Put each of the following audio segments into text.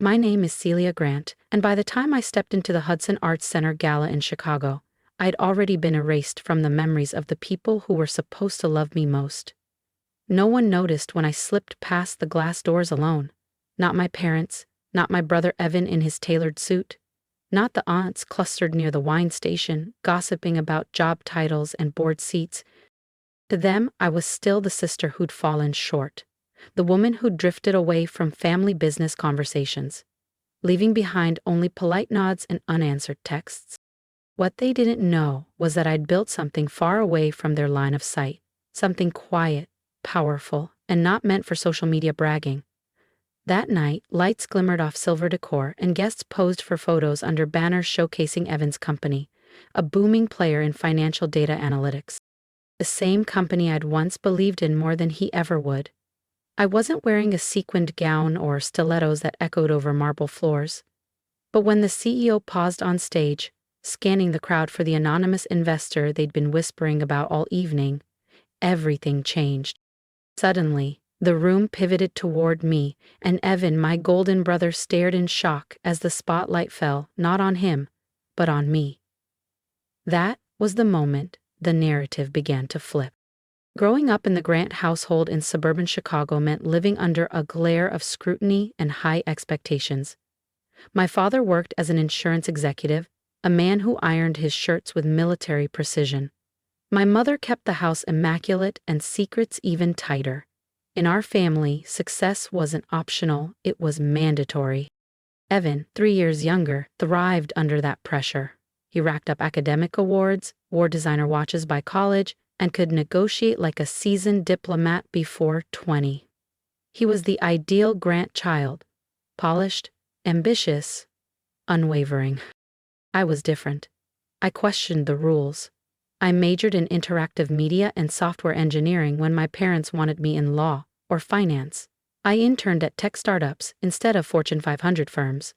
My name is Celia Grant, and by the time I stepped into the Hudson Arts Center gala in Chicago, I'd already been erased from the memories of the people who were supposed to love me most. No one noticed when I slipped past the glass doors alone. Not my parents, not my brother Evan in his tailored suit, not the aunts clustered near the wine station, gossiping about job titles and board seats. To them, I was still the sister who'd fallen short, the woman who'd drifted away from family business conversations, leaving behind only polite nods and unanswered texts. What they didn't know was that I'd built something far away from their line of sight, something quiet, powerful, and not meant for social media bragging. That night, lights glimmered off silver decor and guests posed for photos under banners showcasing Evan's company, a booming player in financial data analytics. The same company I'd once believed in more than he ever would. I wasn't wearing a sequined gown or stilettos that echoed over marble floors. But when the CEO paused on stage, scanning the crowd for the anonymous investor they'd been whispering about all evening, everything changed. Suddenly, the room pivoted toward me, and Evan, my golden brother, stared in shock as the spotlight fell not on him, but on me. That was the moment the narrative began to flip. Growing up in the Grant household in suburban Chicago meant living under a glare of scrutiny and high expectations. My father worked as an insurance executive, a man who ironed his shirts with military precision. My mother kept the house immaculate and secrets even tighter. In our family, success wasn't optional, it was mandatory. Evan, 3 years younger, thrived under that pressure. He racked up academic awards, wore designer watches by college, and could negotiate like a seasoned diplomat before 20. He was the ideal Grant child, polished, ambitious, unwavering. I was different. I questioned the rules. I majored in interactive media and software engineering when my parents wanted me in law or finance. I interned at tech startups instead of Fortune 500 firms.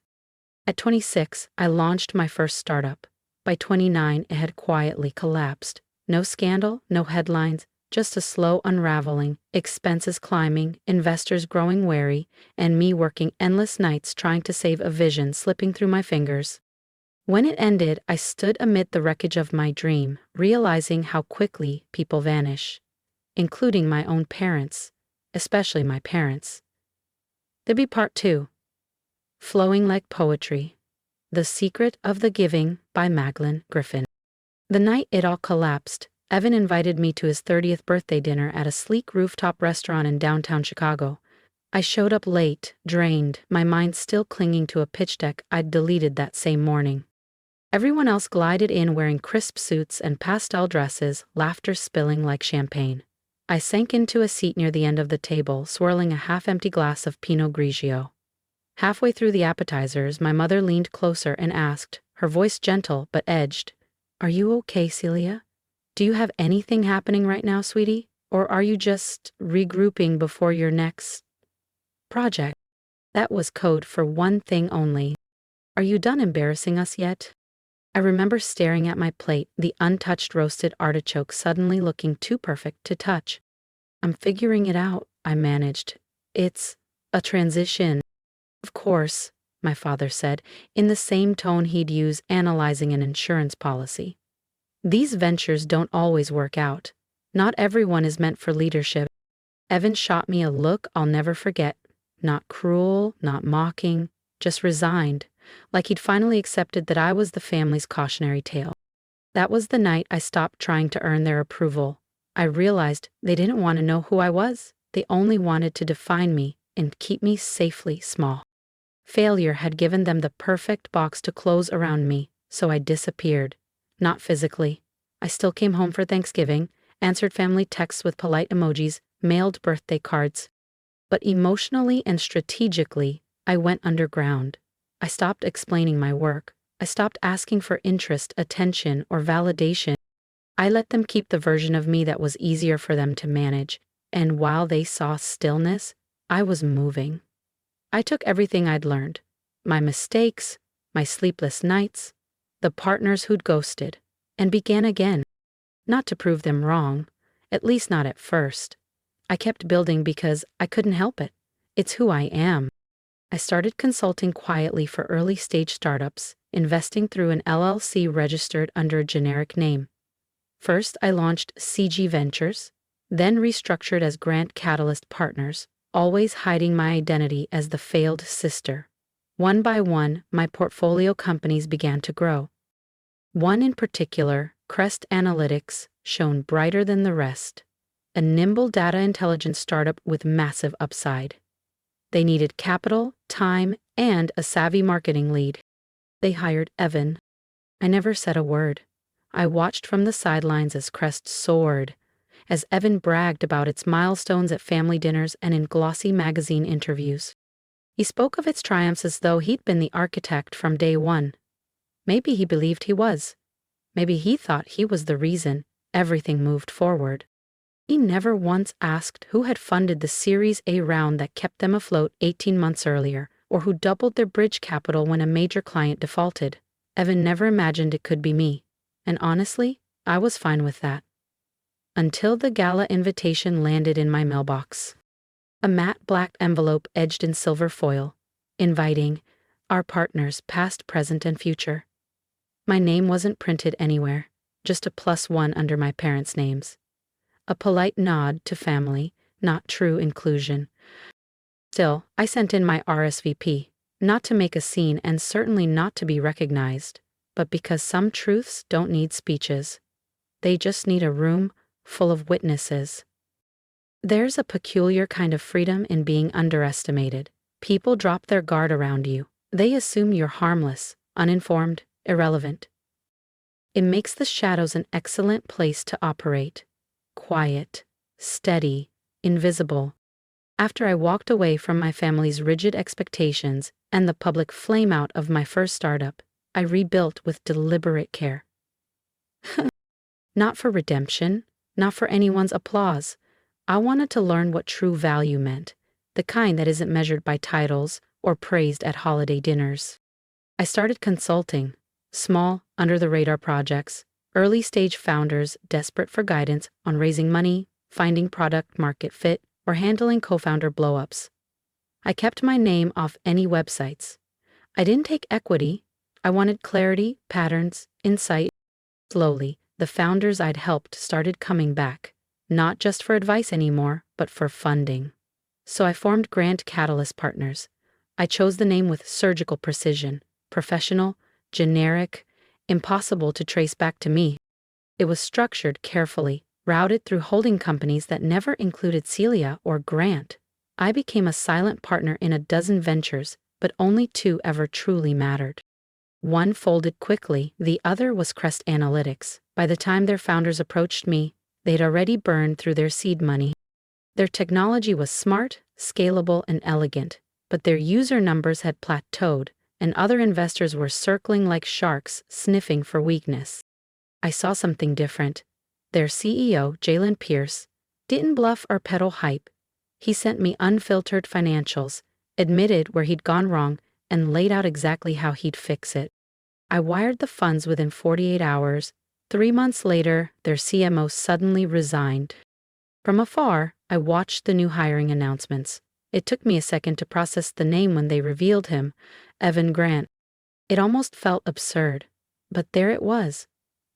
At 26, I launched my first startup. By 29, it had quietly collapsed. No scandal, no headlines, just a slow unraveling, expenses climbing, investors growing wary, and me working endless nights trying to save a vision slipping through my fingers. When it ended, I stood amid the wreckage of my dream, realizing how quickly people vanish, including my own parents, especially my parents. There'd be part 2. Flowing like poetry. The Secret of the Giving by Magdalene Griffin. The night it all collapsed, Evan invited me to his 30th birthday dinner at a sleek rooftop restaurant in downtown Chicago. I showed up late, drained, my mind still clinging to a pitch deck I'd deleted that same morning. Everyone else glided in wearing crisp suits and pastel dresses, laughter spilling like champagne. I sank into a seat near the end of the table, swirling a half-empty glass of Pinot Grigio. Halfway through the appetizers, my mother leaned closer and asked, her voice gentle but edged, "Are you okay, Celia? Do you have anything happening right now, sweetie? Or are you just regrouping before your next project?" That was code for one thing only. "Are you done embarrassing us yet?" I remember staring at my plate, the untouched roasted artichoke suddenly looking too perfect to touch. "I'm figuring it out," I managed. "It's a transition." "Of course," my father said, in the same tone he'd use analyzing an insurance policy. "These ventures don't always work out. Not everyone is meant for leadership." Evan shot me a look I'll never forget. Not cruel, not mocking, just resigned, like he'd finally accepted that I was the family's cautionary tale. That was the night I stopped trying to earn their approval. I realized they didn't want to know who I was. They only wanted to define me and keep me safely small. Failure had given them the perfect box to close around me, so I disappeared. Not physically. I still came home for Thanksgiving, answered family texts with polite emojis, mailed birthday cards. But emotionally and strategically, I went underground. I stopped explaining my work. I stopped asking for interest, attention, or validation. I let them keep the version of me that was easier for them to manage, and while they saw stillness, I was moving. I took everything I'd learned, my mistakes, my sleepless nights, the partners who'd ghosted, and began again. Not to prove them wrong, at least not at first. I kept building because I couldn't help it. It's who I am. I started consulting quietly for early-stage startups, investing through an LLC registered under a generic name. First, I launched CG Ventures, then restructured as Grant Catalyst Partners, always hiding my identity as the failed sister. One by one, my portfolio companies began to grow. One in particular, Crest Analytics, shone brighter than the rest. A nimble data intelligence startup with massive upside. They needed capital, time, and a savvy marketing lead. They hired Evan. I never said a word. I watched from the sidelines as Crest soared, as Evan bragged about its milestones at family dinners and in glossy magazine interviews. He spoke of its triumphs as though he'd been the architect from day one. Maybe he believed he was. Maybe he thought he was the reason everything moved forward. He never once asked who had funded the Series A round that kept them afloat 18 months earlier, or who doubled their bridge capital when a major client defaulted. Evan never imagined it could be me. And honestly, I was fine with that. Until the gala invitation landed in my mailbox. A matte black envelope edged in silver foil, inviting our partners past, present, and future. My name wasn't printed anywhere, just a +1 under my parents' names. A polite nod to family, not true inclusion. Still, I sent in my RSVP, not to make a scene and certainly not to be recognized, but because some truths don't need speeches. They just need a room full of witnesses. There's a peculiar kind of freedom in being underestimated. People drop their guard around you. They assume you're harmless, uninformed, irrelevant. It makes the shadows an excellent place to operate. Quiet, steady, invisible. After I walked away from my family's rigid expectations and the public flameout of my first startup, I rebuilt with deliberate care. Not for redemption, not for anyone's applause. I wanted to learn what true value meant, the kind that isn't measured by titles or praised at holiday dinners. I started consulting, small, under-the-radar projects, early-stage founders desperate for guidance on raising money, finding product-market fit, or handling co-founder blow-ups. I kept my name off any websites. I didn't take equity. I wanted clarity, patterns, insight. Slowly, the founders I'd helped started coming back, not just for advice anymore, but for funding. So I formed Grant Catalyst Partners. I chose the name with surgical precision, professional, generic, impossible to trace back to me. It was structured carefully, routed through holding companies that never included Celia or Grant. I became a silent partner in a dozen ventures, but only 2 ever truly mattered. One folded quickly, the other was Crest Analytics. By the time their founders approached me, they'd already burned through their seed money. Their technology was smart, scalable, and elegant, but their user numbers had plateaued, and other investors were circling like sharks, sniffing for weakness. I saw something different. Their CEO, Jalen Pierce, didn't bluff or peddle hype. He sent me unfiltered financials, admitted where he'd gone wrong, and laid out exactly how he'd fix it. I wired the funds within 48 hours. 3 months later, their CMO suddenly resigned. From afar, I watched the new hiring announcements. It took me a second to process the name when they revealed him, Evan Grant. It almost felt absurd, but there it was.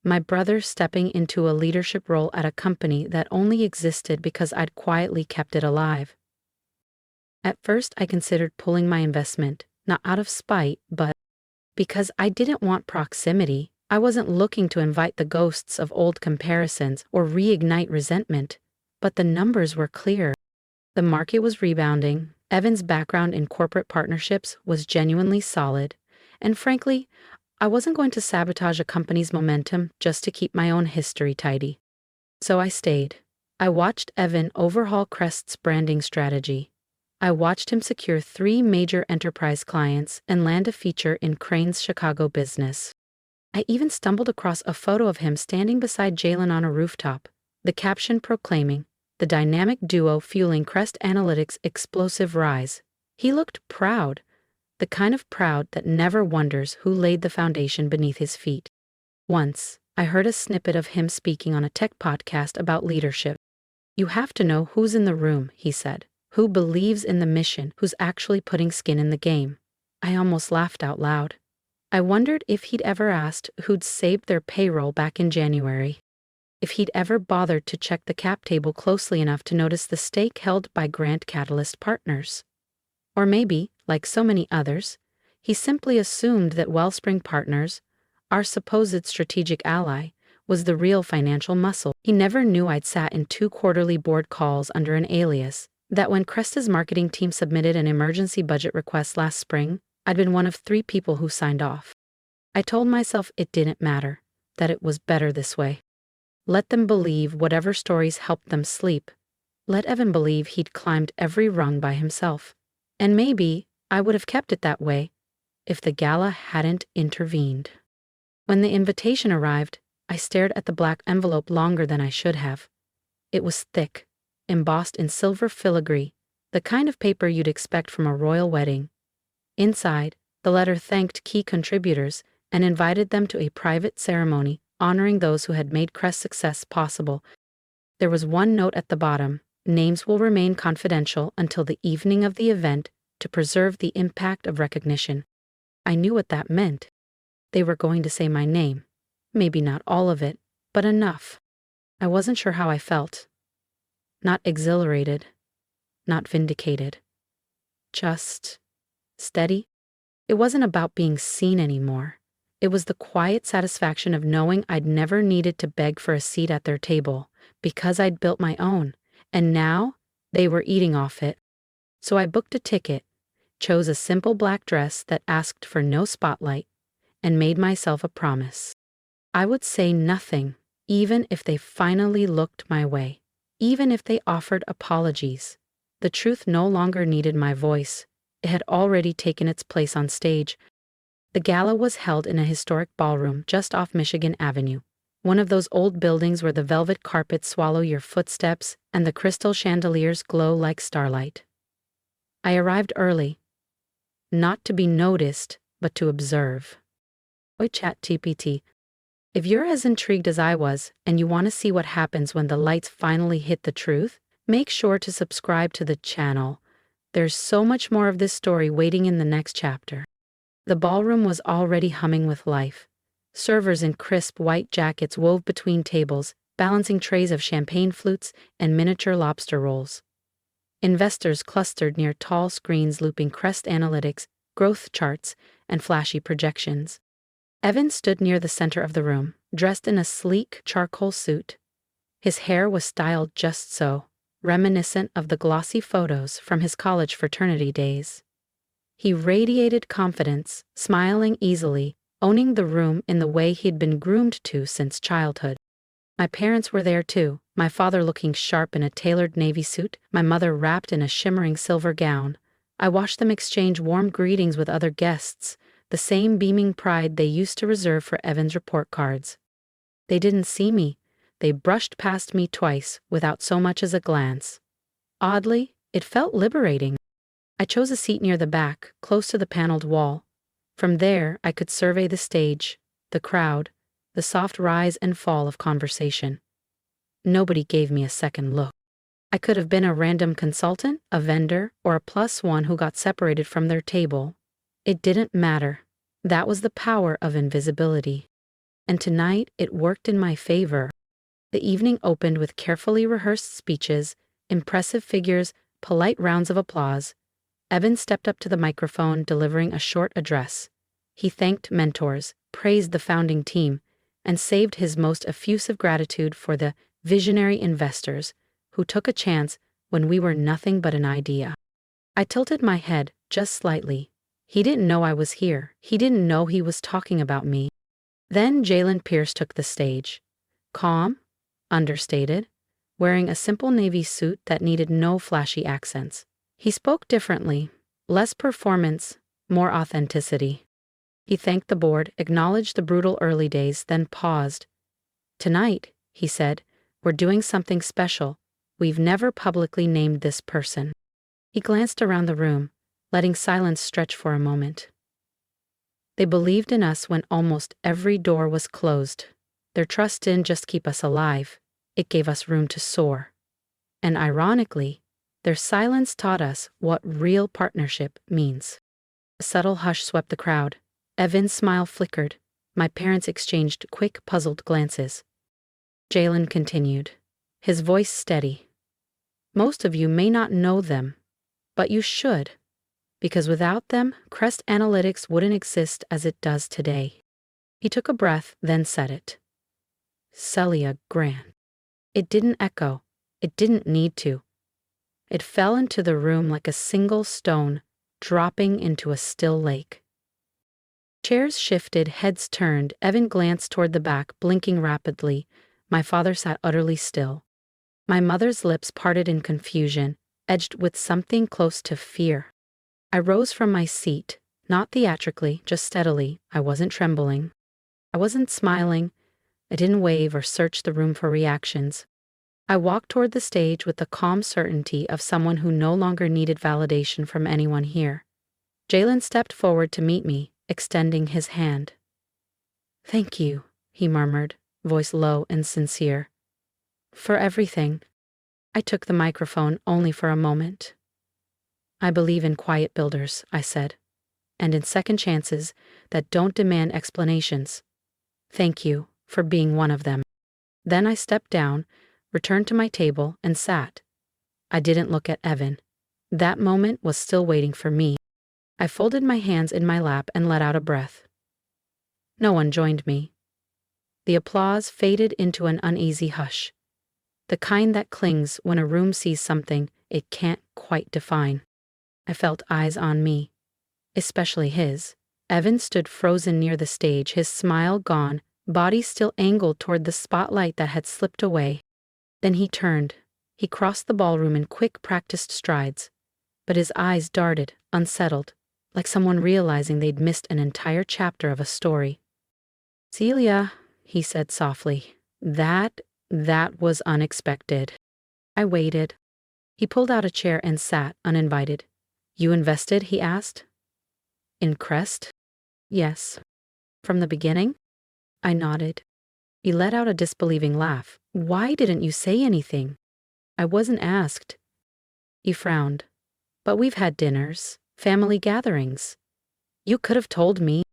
My brother stepping into a leadership role at a company that only existed because I'd quietly kept it alive. At first, I considered pulling my investment, not out of spite, but because I didn't want proximity. I wasn't looking to invite the ghosts of old comparisons or reignite resentment, but the numbers were clear. The market was rebounding, Evan's background in corporate partnerships was genuinely solid, and frankly, I wasn't going to sabotage a company's momentum just to keep my own history tidy. So I stayed. I watched Evan overhaul Crest's branding strategy. I watched him secure 3 major enterprise clients and land a feature in Crane's Chicago business. I even stumbled across a photo of him standing beside Jalen on a rooftop, the caption proclaiming, "The dynamic duo fueling Crest Analytics' explosive rise." He looked proud, the kind of proud that never wonders who laid the foundation beneath his feet. Once, I heard a snippet of him speaking on a tech podcast about leadership. "You have to know who's in the room," he said. Who believes in the mission, who's actually putting skin in the game. I almost laughed out loud. I wondered if he'd ever asked who'd saved their payroll back in January. If he'd ever bothered to check the cap table closely enough to notice the stake held by Grant Catalyst Partners. Or maybe, like so many others, he simply assumed that Wellspring Partners, our supposed strategic ally, was the real financial muscle. He never knew I'd sat in 2 quarterly board calls under an alias, that when Cresta's marketing team submitted an emergency budget request last spring, I'd been one of 3 people who signed off. I told myself it didn't matter, that it was better this way. Let them believe whatever stories helped them sleep. Let Evan believe he'd climbed every rung by himself. And maybe I would have kept it that way if the gala hadn't intervened. When the invitation arrived, I stared at the black envelope longer than I should have. It was thick, embossed in silver filigree, the kind of paper you'd expect from a royal wedding. Inside, the letter thanked key contributors and invited them to a private ceremony honoring those who had made Crest's success possible. There was one note at the bottom: names will remain confidential until the evening of the event to preserve the impact of recognition. I knew what that meant. They were going to say my name. Maybe not all of it, but enough. I wasn't sure how I felt. Not exhilarated. Not vindicated. Just steady. It wasn't about being seen anymore. It was the quiet satisfaction of knowing I'd never needed to beg for a seat at their table, because I'd built my own, and now they were eating off it. So I booked a ticket, chose a simple black dress that asked for no spotlight, and made myself a promise. I would say nothing, even if they finally looked my way, even if they offered apologies. The truth no longer needed my voice. It had already taken its place on stage. The gala was held in a historic ballroom just off Michigan Avenue, one of those old buildings where the velvet carpets swallow your footsteps and the crystal chandeliers glow like starlight. I arrived early, not to be noticed, but to observe. Oi, ChatGPT. If you're as intrigued as I was and you want to see what happens when the lights finally hit the truth, make sure to subscribe to the channel. There's so much more of this story waiting in the next chapter. The ballroom was already humming with life. Servers in crisp white jackets wove between tables, balancing trays of champagne flutes and miniature lobster rolls. Investors clustered near tall screens looping Crest analytics, growth charts, and flashy projections. Evan stood near the center of the room, dressed in a sleek charcoal suit. His hair was styled just so, reminiscent of the glossy photos from his college fraternity days. He radiated confidence, smiling easily, owning the room in the way he'd been groomed to since childhood. My parents were there too, my father looking sharp in a tailored navy suit, my mother wrapped in a shimmering silver gown. I watched them exchange warm greetings with other guests, the same beaming pride they used to reserve for Evan's report cards. They didn't see me. They brushed past me twice without so much as a glance. Oddly, it felt liberating. I chose a seat near the back, close to the paneled wall. From there, I could survey the stage, the crowd, the soft rise and fall of conversation. Nobody gave me a second look. I could have been a random consultant, a vendor, or a +1 who got separated from their table. It didn't matter. That was the power of invisibility. And tonight, it worked in my favor. The evening opened with carefully rehearsed speeches, impressive figures, polite rounds of applause. Evan stepped up to the microphone, delivering a short address. He thanked mentors, praised the founding team, and saved his most effusive gratitude for the visionary investors who took a chance when we were nothing but an idea. I tilted my head just slightly. He didn't know I was here. He didn't know he was talking about me. Then Jalen Pierce took the stage. Calm, understated, wearing a simple navy suit that needed no flashy accents. He spoke differently, less performance, more authenticity. He thanked the board, acknowledged the brutal early days, then paused. Tonight, he said, we're doing something special. We've never publicly named this person. He glanced around the room, letting silence stretch for a moment. They believed in us when almost every door was closed. Their trust didn't just keep us alive, it gave us room to soar. And ironically, Their silence taught us what real partnership means. A subtle hush swept the crowd. Evan's smile flickered. My parents exchanged quick, puzzled glances. Jalen continued, his voice steady. Most of you may not know them, but you should, because without them, Crest Analytics wouldn't exist as it does today. He took a breath, then said it. Celia Grant. It didn't echo. It didn't need to. It fell into the room like a single stone, dropping into a still lake. Chairs shifted, heads turned. Evan glanced toward the back, blinking rapidly. My father sat utterly still. My mother's lips parted in confusion, edged with something close to fear. I rose from my seat, not theatrically, just steadily. I wasn't trembling. I wasn't smiling. I didn't wave or search the room for reactions. I walked toward the stage with the calm certainty of someone who no longer needed validation from anyone here. Jalen stepped forward to meet me, extending his hand. Thank you, he murmured, voice low and sincere. For everything. I took the microphone only for a moment. I believe in quiet builders, I said, and in second chances that don't demand explanations. Thank you for being one of them. Then I stepped down, returned to my table, and sat. I didn't look at Evan. That moment was still waiting for me. I folded my hands in my lap and let out a breath. No one joined me. The applause faded into an uneasy hush, the kind that clings when a room sees something it can't quite define. I felt eyes on me, especially his. Evan stood frozen near the stage, his smile gone, body still angled toward the spotlight that had slipped away. Then he turned. He crossed the ballroom in quick, practiced strides, but his eyes darted, unsettled, like someone realizing they'd missed an entire chapter of a story. Celia, he said softly, that was unexpected. I waited. He pulled out a chair and sat, uninvited. You invested? He asked. In Crest? Yes. From the beginning? I nodded. He let out a disbelieving laugh. Why didn't you say anything? I wasn't asked. He frowned. But we've had dinners, family gatherings. You could have told me.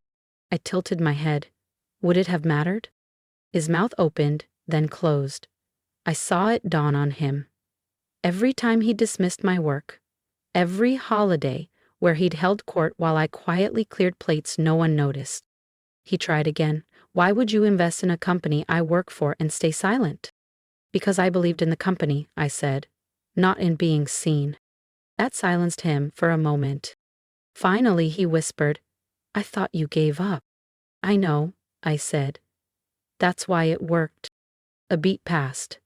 I tilted my head. Would it have mattered? His mouth opened, then closed. I saw it dawn on him. Every time he dismissed my work, every holiday where he'd held court while I quietly cleared plates no one noticed. He tried again. Why would you invest in a company I work for and stay silent? Because I believed in the company, I said, not in being seen. That silenced him for a moment. Finally, he whispered, I thought you gave up. I know, I said. That's why it worked. A beat passed.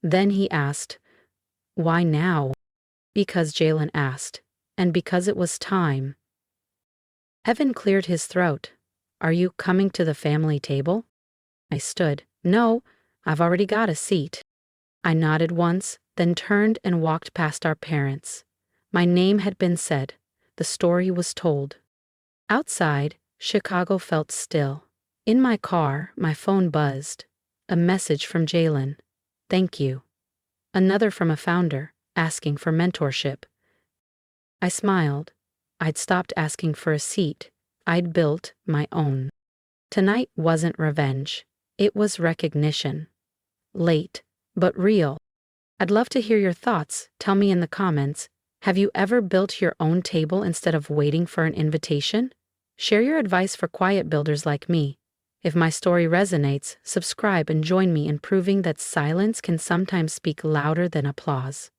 Then he asked, why now? Because Jalen asked, and because it was time. Evan cleared his throat. Are you coming to the family table? I stood. No, I've already got a seat. I nodded once, then turned and walked past our parents. My name had been said. The story was told. Outside, Chicago felt still. In my car, my phone buzzed. A message from Jalen. Thank you. Another from a founder, asking for mentorship. I smiled. I'd stopped asking for a seat. I'd built my own. Tonight wasn't revenge. It was recognition. Late, but real. I'd love to hear your thoughts. Tell me in the comments. Have you ever built your own table instead of waiting for an invitation? Share your advice for quiet builders like me. If my story resonates, subscribe and join me in proving that silence can sometimes speak louder than applause.